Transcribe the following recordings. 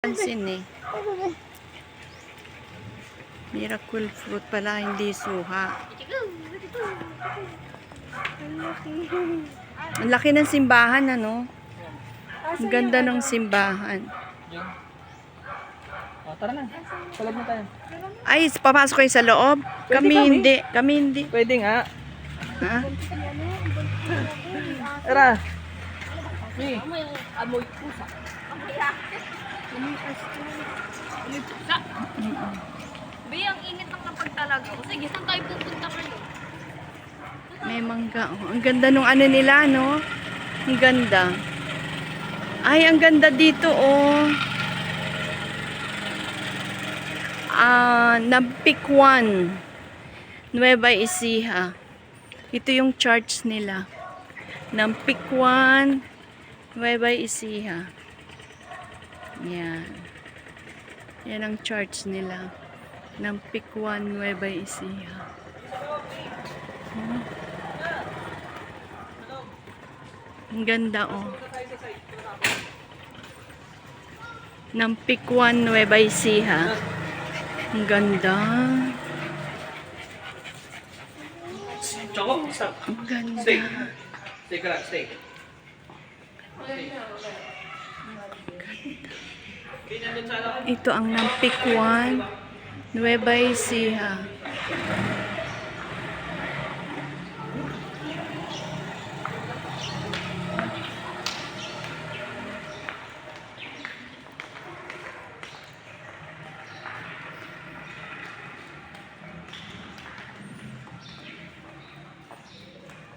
Pansin eh. Miracle fruit pala, hindi suha. Ang laki ng simbahan, ano? Ang ganda ng simbahan. Tara na. Palad na tayo. Ay, papasok kayo sa loob? Kami hindi. Kami hindi. Pwede nga. Ha? Tara. Amoy pusa. Amoy raket. Amoy pusa. Be, ang init ng napagtalaga ko. Sige, saan tayo pupunta kayo? May mangga. Oh. Ang ganda nung ano nila, no? Ang ganda. Ay, ang ganda dito, oh. Nampikwan. Nueva Ecija. Ito yung church nila. Nampikwan. Nueva Ecija. Yan. Yan ang church nila. Nampikwan, Nueva Ecija. Ang ganda, oh. Nampikwan, Nueva Ecija. Ang ganda. Choco, stop. Ang ganda. Stay. Stay ka lang, stay. Ito ang Nampikwan, Nueva Ecija.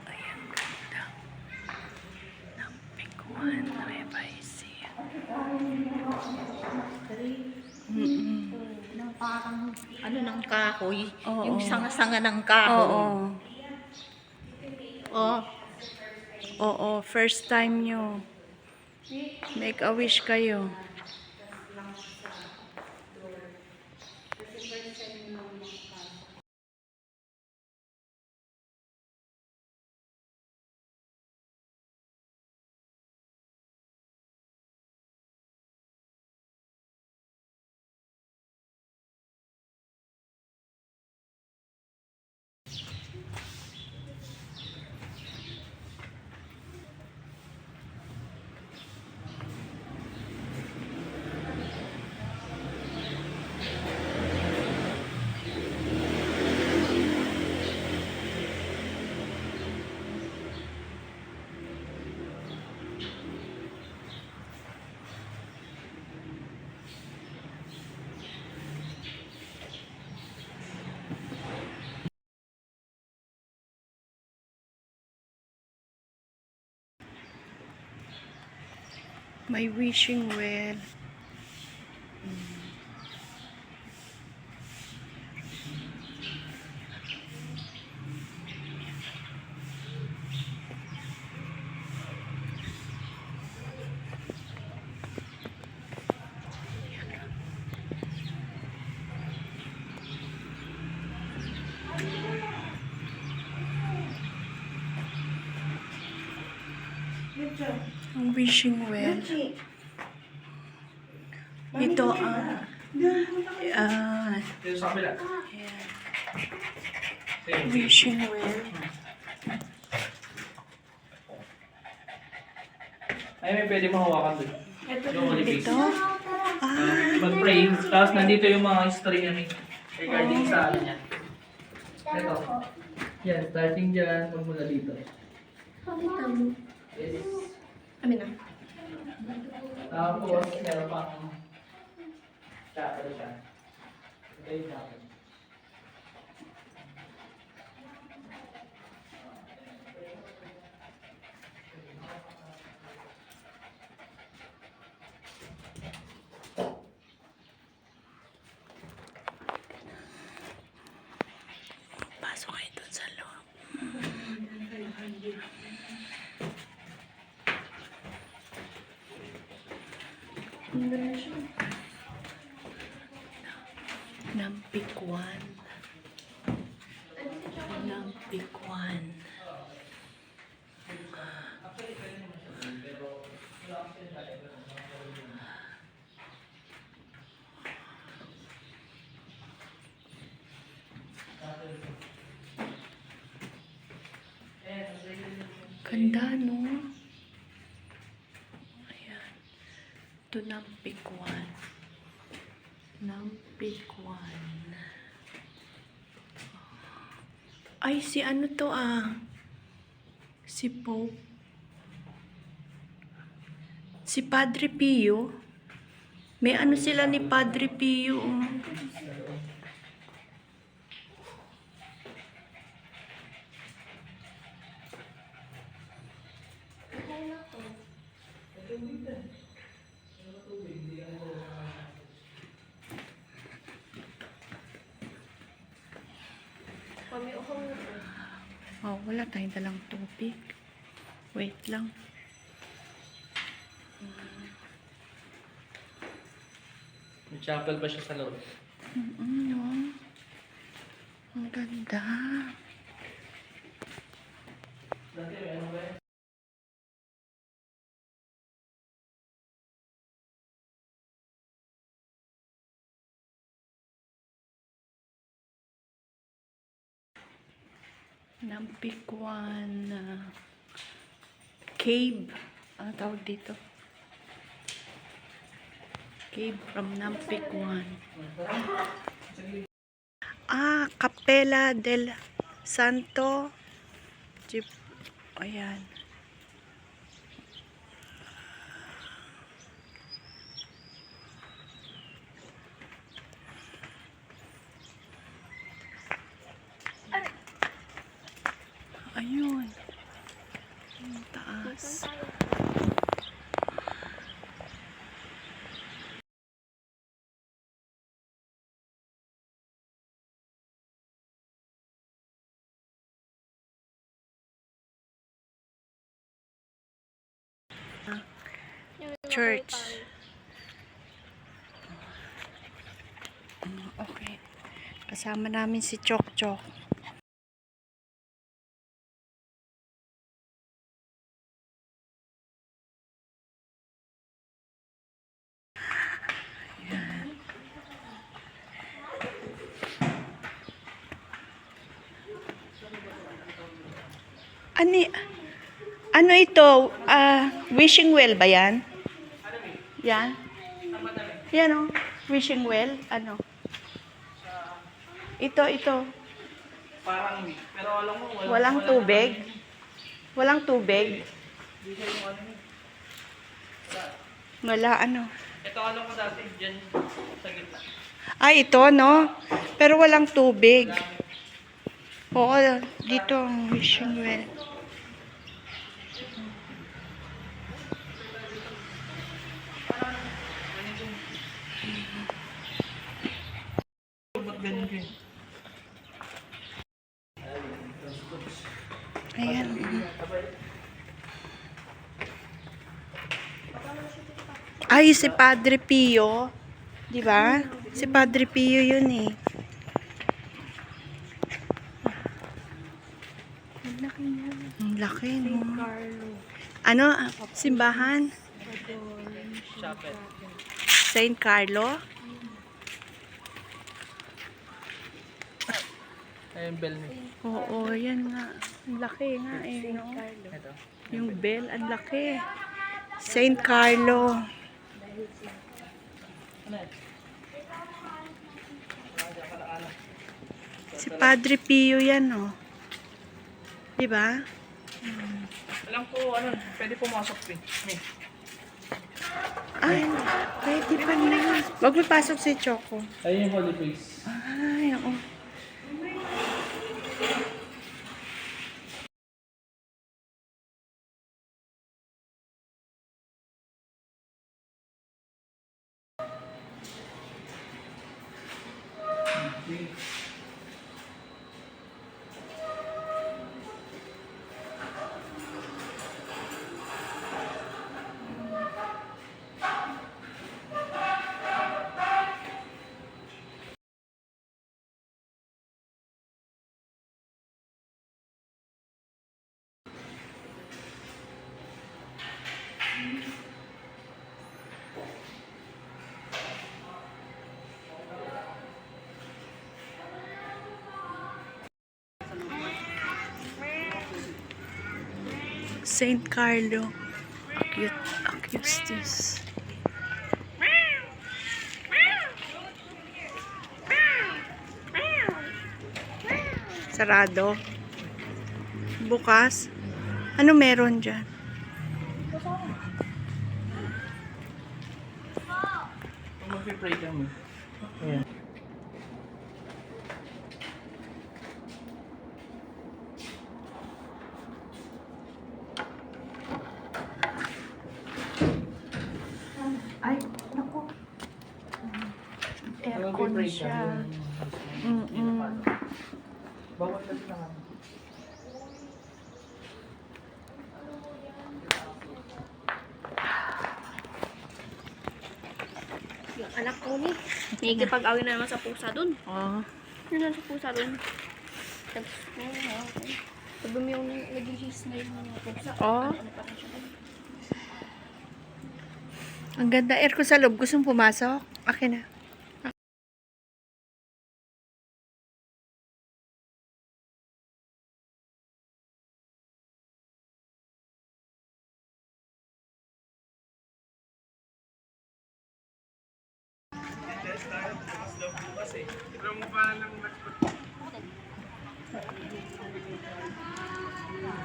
Ayan, ganda. Nampikwan, Nueva Ecija. Parang, ano ng kahoy? Oo. Yung sanga-sanga ng kahoy. Oo. Oh. Oo, first time nyo. Make a wish kayo. May wishing well. Ang wishing well. Ito ang Dito sa kabila. wishing well. Ay, may pwede mahawakan doon. Yung Olympics. Ito. Mag-pray. Tapos nandito yung mga history namin regarding sa ano yan. Ito. Yan, starting dyan, magmula dito. Yes. Amin na. Tapos, meron pang chapel siya. Ito yung chapel. Pasok kayo dun sa loob. Nampikwan. Nampikwan. Ganda, no? Ayan. Ito Nampikwan. Nampikwan. Ay, si ano to Si Pope. Si Padre Pio. May ano sila ni Padre Pio. Oh, wala tayong dalang tubig. Wait lang. May chapel pa siya sa loob. No? Ang ganda. Dati may ano ba yan? Nampikwan cave. Ano tawag dito? Cave from Nampikwan. Capella del Santo. Ayan. Ayun. Ang taas. Church. Okay. Kasama namin si Chok Chok. Ano ito? Wishing well ba yan? Yan? Yan o. Wishing well? Ano? Ito. Parang, pero alam mo, Walang tubig? Walang tubig? Hindi siya yung ano. Wala ano? Ito alam ko dati, dyan sa gitna. Ito no? Pero walang tubig. Oo, dito ang wishing well. Ba't ganyan kayo? Ayan. Si Padre Pio. Di ba? Si Padre Pio yun eh. Ang laki, no? Ano? Simbahan? Chapel. Saint Carlo? Ayun, bell niya. Oo, yan nga. Ang laki nga eh, no? Ito. Yung bell, ang laki. Saint Carlo. Si Padre Pio yan, oh. Di ba? Alam ko, ano, pwede pumasok eh. May. Ay, pwede pa na. Wag mo pasok si Choco. Ayun yung holy place. Ay, oo. St. Carlo. Augustus. Sarado. Bukas. Ano meron dyan? Mag-pray kami. Ayan. Ay, naku. Aircon Mag-pray siya. kami. Bawat lang naman. Yung anak ko ni. Nagkipag-awin na naman sa pusa dun. Oh. Yun lang sa pusa dun. Tapos, sabi mo yung nag-release na yung mga pusa. Oh. Ano pa rin siya dun. Ang ganda aircon sa loob. Gusto mong pumasok? Akin na.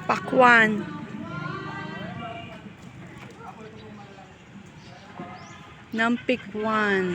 Pakwan. Nampikwan.